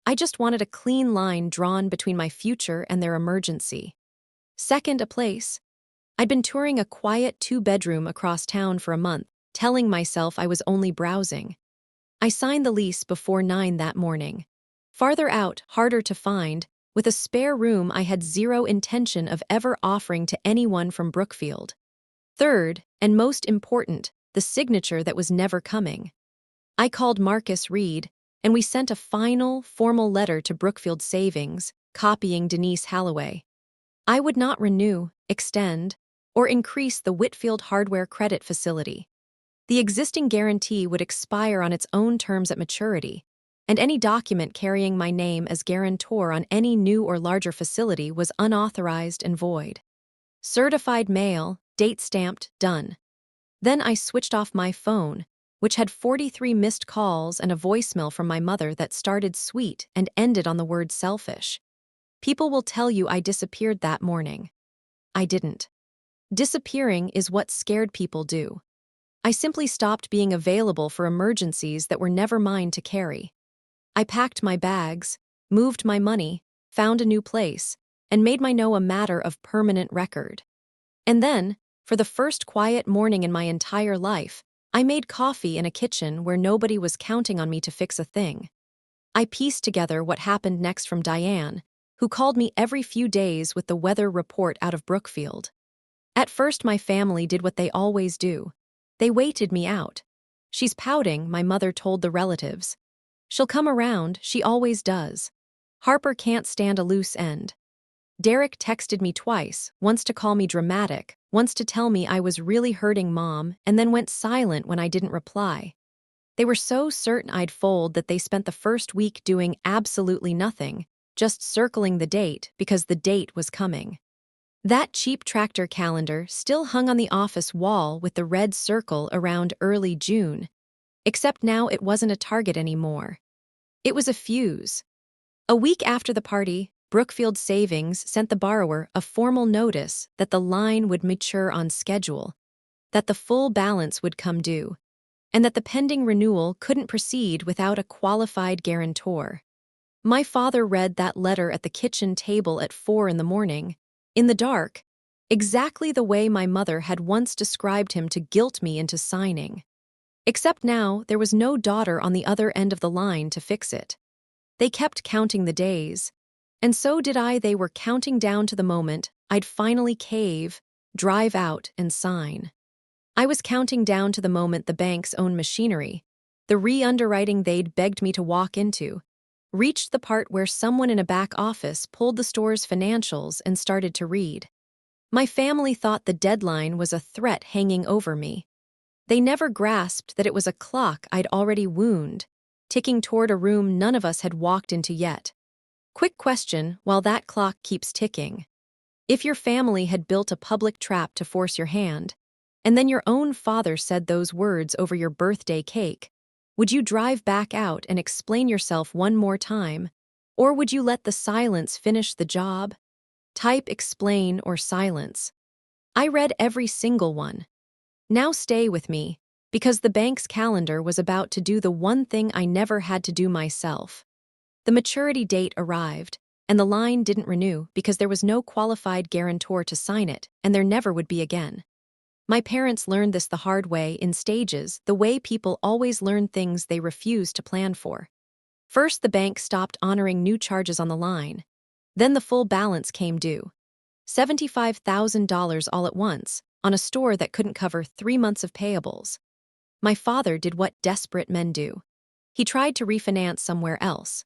I just wanted a clean line drawn between my future and their emergency. Second, a place. I'd been touring a quiet 2-bedroom across town for a month, telling myself I was only browsing. I signed the lease before 9 that morning. Farther out, harder to find, with a spare room I had zero intention of ever offering to anyone from Brookfield. Third, and most important, the signature that was never coming. I called Marcus Reed, and we sent a final, formal letter to Brookfield Savings, copying Denise Halloway. I would not renew, extend, or increase the Whitfield Hardware Credit Facility. The existing guarantee would expire on its own terms at maturity, and any document carrying my name as guarantor on any new or larger facility was unauthorized and void. Certified mail, date stamped, done. Then I switched off my phone, which had 43 missed calls and a voicemail from my mother that started sweet and ended on the word selfish. People will tell you I disappeared that morning. I didn't. Disappearing is what scared people do. I simply stopped being available for emergencies that were never mine to carry. I packed my bags, moved my money, found a new place, and made my no a matter of permanent record. And then, for the first quiet morning in my entire life, I made coffee in a kitchen where nobody was counting on me to fix a thing. I pieced together what happened next from Diane, who called me every few days with the weather report out of Brookfield. At first my family did what they always do. They waited me out. She's pouting, my mother told the relatives. She'll come around, she always does. Harper can't stand a loose end. Derek texted me twice, once to call me dramatic, once to tell me I was really hurting Mom, and then went silent when I didn't reply. They were so certain I'd fold that they spent the first week doing absolutely nothing, just circling the date because the date was coming. That cheap tractor calendar still hung on the office wall with the red circle around early June, except now it wasn't a target anymore. It was a fuse. A week after the party, Brookfield Savings sent the borrower a formal notice that the line would mature on schedule, that the full balance would come due, and that the pending renewal couldn't proceed without a qualified guarantor. My father read that letter at the kitchen table at 4 in the morning, in the dark, exactly the way my mother had once described him to guilt me into signing. Except now, there was no daughter on the other end of the line to fix it. They kept counting the days, and so did I. They were counting down to the moment I'd finally cave, drive out, and sign. I was counting down to the moment the bank's own machinery, the re-underwriting they'd begged me to walk into, reached the part where someone in a back office pulled the store's financials and started to read. My family thought the deadline was a threat hanging over me. They never grasped that it was a clock I'd already wound, ticking toward a room none of us had walked into yet. Quick question while that clock keeps ticking. If your family had built a public trap to force your hand, and then your own father said those words over your birthday cake, would you drive back out and explain yourself one more time? Or would you let the silence finish the job? Type explain or silence. I read every single one. Now stay with me, because the bank's calendar was about to do the one thing I never had to do myself. The maturity date arrived, and the line didn't renew because there was no qualified guarantor to sign it, and there never would be again. My parents learned this the hard way, in stages, the way people always learn things they refuse to plan for. First, the bank stopped honoring new charges on the line. Then the full balance came due. $75,000 all at once, on a store that couldn't cover 3 months of payables. My father did what desperate men do. He tried to refinance somewhere else.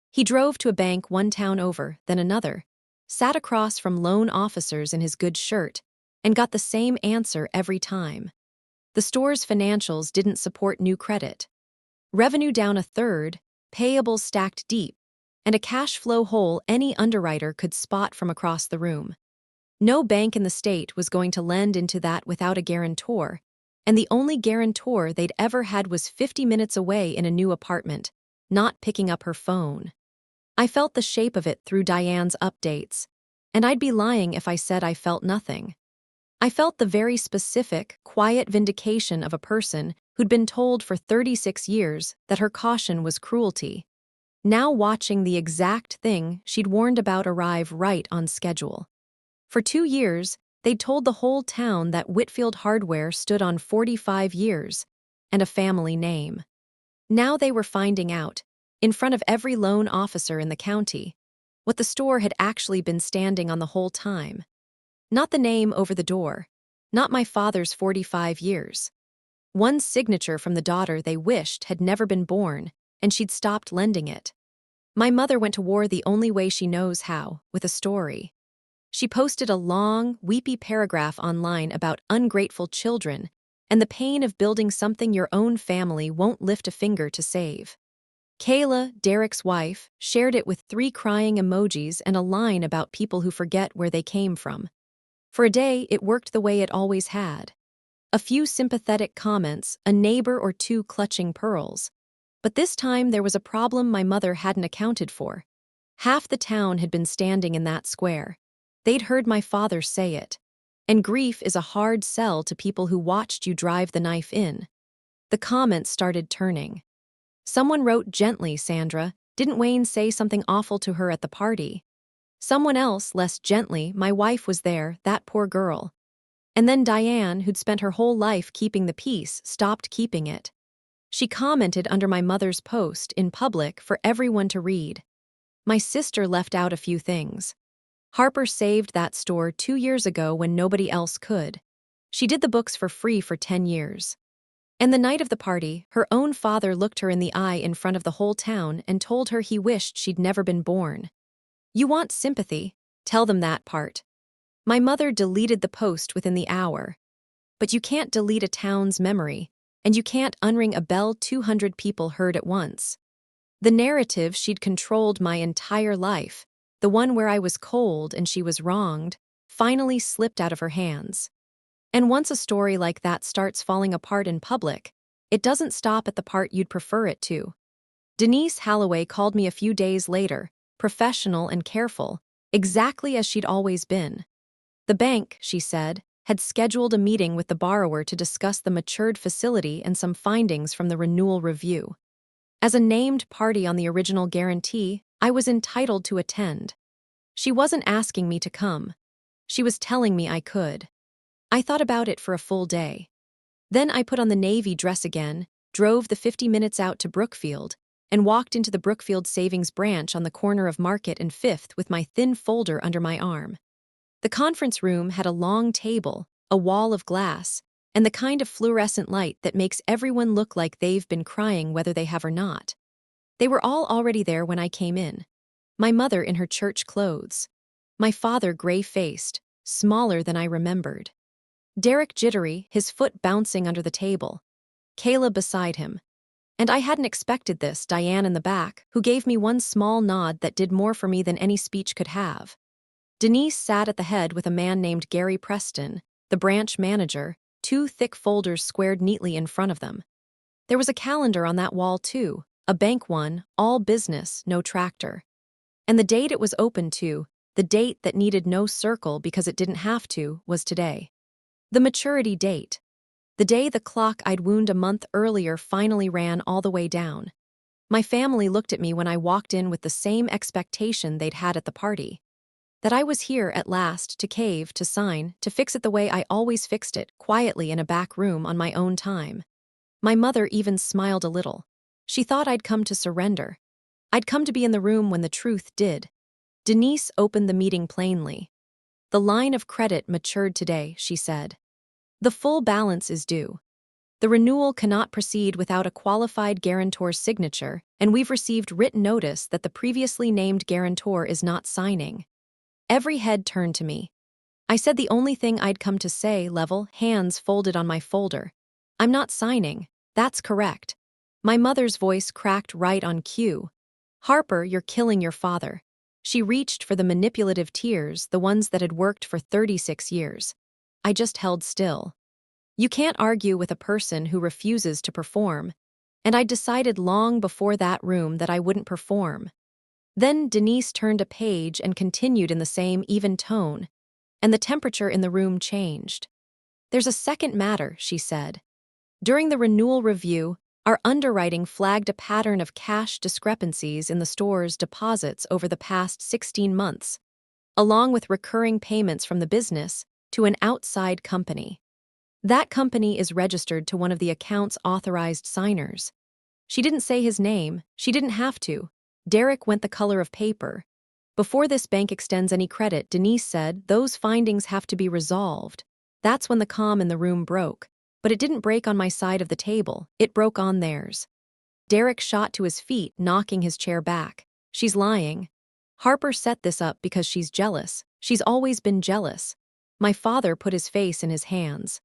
He drove to a bank one town over, then another, sat across from loan officers in his good shirt, and got the same answer every time. The store's financials didn't support new credit. Revenue down a third, payables stacked deep, and a cash flow hole any underwriter could spot from across the room. No bank in the state was going to lend into that without a guarantor, and the only guarantor they'd ever had was 50 minutes away in a new apartment, not picking up her phone. I felt the shape of it through Diane's updates, and I'd be lying if I said I felt nothing. I felt the very specific, quiet vindication of a person who'd been told for 36 years that her caution was cruelty, now watching the exact thing she'd warned about arrive right on schedule. For 2 years, they'd told the whole town that Whitfield Hardware stood on 45 years and a family name. Now they were finding out, in front of every loan officer in the county, what the store had actually been standing on the whole time. Not the name over the door, not my father's 45 years. One signature from the daughter they wished had never been born, and she'd stopped lending it. My mother went to war the only way she knows how, with a story. She posted a long, weepy paragraph online about ungrateful children and the pain of building something your own family won't lift a finger to save. Kayla, Derek's wife, shared it with 3 crying emojis and a line about people who forget where they came from. For a day, it worked the way it always had. A few sympathetic comments, a neighbor or 2 clutching pearls. But this time there was a problem my mother hadn't accounted for. Half the town had been standing in that square. They'd heard my father say it. And grief is a hard sell to people who watched you drive the knife in. The comments started turning. Someone wrote, "Gently, Sandra, didn't Wayne say something awful to her at the party?" Someone else, less gently, "My wife was there, that poor girl." And then Diane, who'd spent her whole life keeping the peace, stopped keeping it. She commented under my mother's post, in public, for everyone to read. My sister left out a few things. Harper saved that store 2 years ago when nobody else could. She did the books for free for 10 years. And the night of the party, her own father looked her in the eye in front of the whole town and told her he wished she'd never been born. You want sympathy? Tell them that part. My mother deleted the post within the hour. But you can't delete a town's memory, and you can't unring a bell 200 people heard at once. The narrative she'd controlled my entire life, the one where I was cold and she was wronged, finally slipped out of her hands. And once a story like that starts falling apart in public, it doesn't stop at the part you'd prefer it to. Denise Holloway called me a few days later, professional and careful, exactly as she'd always been. The bank, she said, had scheduled a meeting with the borrower to discuss the matured facility and some findings from the renewal review. As a named party on the original guarantee, I was entitled to attend. She wasn't asking me to come. She was telling me I could. I thought about it for a full day. Then I put on the navy dress again, drove the 50 minutes out to Brookfield, and walked into the Brookfield Savings branch on the corner of Market and Fifth with my thin folder under my arm. The conference room had a long table, a wall of glass, and the kind of fluorescent light that makes everyone look like they've been crying whether they have or not. They were all already there when I came in. My mother in her church clothes. My father gray-faced, smaller than I remembered. Derek jittery, his foot bouncing under the table. Kayla beside him. And I hadn't expected this, Diane in the back, who gave me one small nod that did more for me than any speech could have. Denise sat at the head with a man named Gary Preston, the branch manager, two thick folders squared neatly in front of them. There was a calendar on that wall too, a bank one, all business, no tractor. And the date it was open to, the date that needed no circle because it didn't have to, was today. The maturity date. The day the clock I'd wound a month earlier finally ran all the way down. My family looked at me when I walked in with the same expectation they'd had at the party. That I was here at last to cave, to sign, to fix it the way I always fixed it, quietly in a back room on my own time. My mother even smiled a little. She thought I'd come to surrender. I'd come to be in the room when the truth did. Denise opened the meeting plainly. The line of credit matured today, she said. The full balance is due. The renewal cannot proceed without a qualified guarantor's signature, and we've received written notice that the previously named guarantor is not signing. Every head turned to me. I said the only thing I'd come to say, level, hands folded on my folder. I'm not signing. That's correct. My mother's voice cracked right on cue. Harper, you're killing your father. She reached for the manipulative tears, the ones that had worked for 36 years. I just held still. You can't argue with a person who refuses to perform, and I decided long before that room that I wouldn't perform. Then Denise turned a page and continued in the same even tone, and the temperature in the room changed. There's a second matter, she said. During the renewal review, our underwriting flagged a pattern of cash discrepancies in the store's deposits over the past 16 months, along with recurring payments from the business to an outside company. That company is registered to one of the account's authorized signers. She didn't say his name. She didn't have to. Derek went the color of paper. Before this bank extends any credit, Denise said, those findings have to be resolved. That's when the calm in the room broke. But it didn't break on my side of the table. It broke on theirs. Derek shot to his feet, knocking his chair back. She's lying. Harper set this up because she's jealous. She's always been jealous. My father put his face in his hands.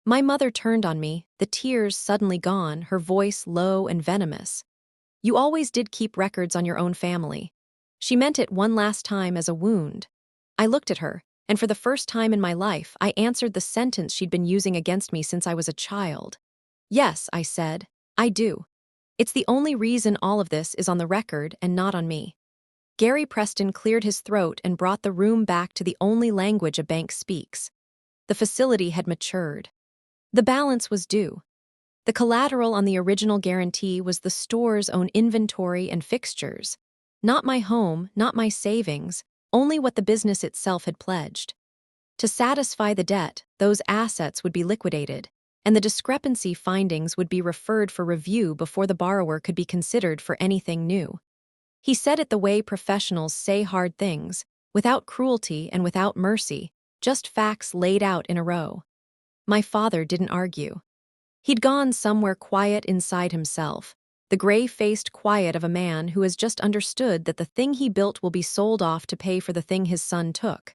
My mother turned on me, the tears suddenly gone, her voice low and venomous. You always did keep records on your own family. She meant it one last time as a wound. I looked at her, and for the first time in my life, I answered the sentence she'd been using against me since I was a child. Yes, I said, I do. It's the only reason all of this is on the record and not on me. Gary Preston cleared his throat and brought the room back to the only language a bank speaks. The facility had matured. The balance was due. The collateral on the original guarantee was the store's own inventory and fixtures. Not my home, not my savings, only what the business itself had pledged. To satisfy the debt, those assets would be liquidated, and the discrepancy findings would be referred for review before the borrower could be considered for anything new. He said it the way professionals say hard things, without cruelty and without mercy, just facts laid out in a row. My father didn't argue. He'd gone somewhere quiet inside himself, the gray-faced quiet of a man who has just understood that the thing he built will be sold off to pay for the thing his son took.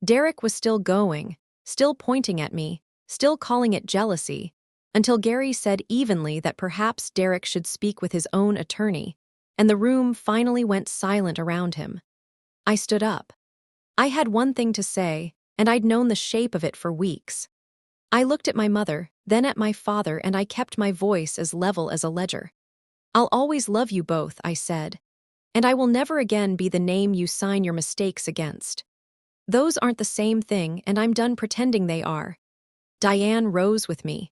Derek was still going, still pointing at me, still calling it jealousy, until Gary said evenly that perhaps Derek should speak with his own attorney, and the room finally went silent around him. I stood up. I had one thing to say, and I'd known the shape of it for weeks. I looked at my mother, then at my father, and I kept my voice as level as a ledger. "I'll always love you both," I said, "and I will never again be the name you sign your mistakes against. Those aren't the same thing, and I'm done pretending they are." Diane rose with me.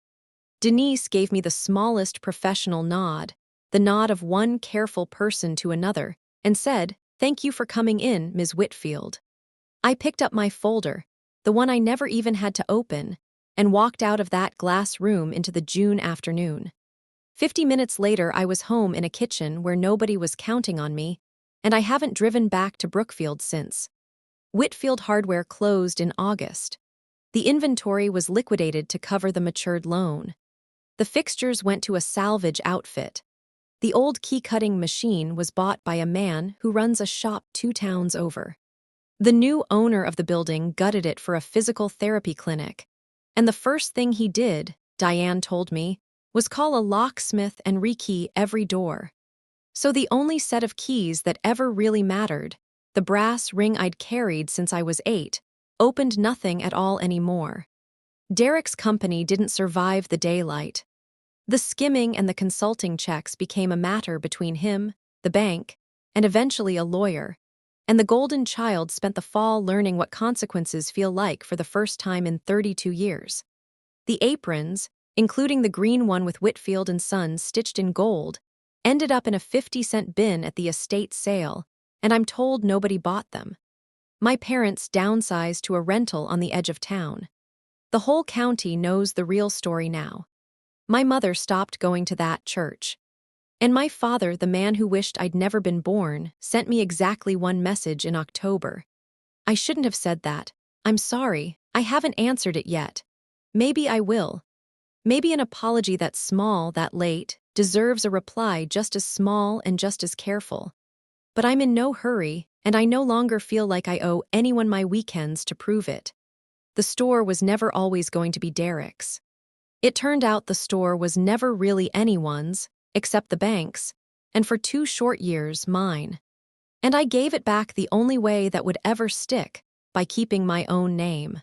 Denise gave me the smallest professional nod, the nod of one careful person to another, and said, "Thank you for coming in, Ms. Whitfield." I picked up my folder, the one I never even had to open, and walked out of that glass room into the June afternoon. 50 minutes later, I was home in a kitchen where nobody was counting on me, and I haven't driven back to Brookfield since. Whitfield Hardware closed in August. The inventory was liquidated to cover the matured loan. The fixtures went to a salvage outfit. The old key-cutting machine was bought by a man who runs a shop 2 towns over. The new owner of the building gutted it for a physical therapy clinic, and the first thing he did, Diane told me, was call a locksmith and rekey every door. So the only set of keys that ever really mattered, the brass ring I'd carried since I was 8, opened nothing at all anymore. Derek's company didn't survive the daylight. The skimming and the consulting checks became a matter between him, the bank, and eventually a lawyer, and the golden child spent the fall learning what consequences feel like for the first time in 32 years. The aprons, including the green one with Whitfield and Sons stitched in gold, ended up in a 50-cent bin at the estate sale, and I'm told nobody bought them. My parents downsized to a rental on the edge of town. The whole county knows the real story now. My mother stopped going to that church. And my father, the man who wished I'd never been born, sent me exactly one message in October. "I shouldn't have said that. I'm sorry, I haven't answered it yet. Maybe I will. Maybe an apology that small, that late, deserves a reply just as small and just as careful. But I'm in no hurry, and I no longer feel like I owe anyone my weekends to prove it." The store was never always going to be Derek's. It turned out the store was never really anyone's, except the bank's, and for 2 short years, mine. And I gave it back the only way that would ever stick, by keeping my own name.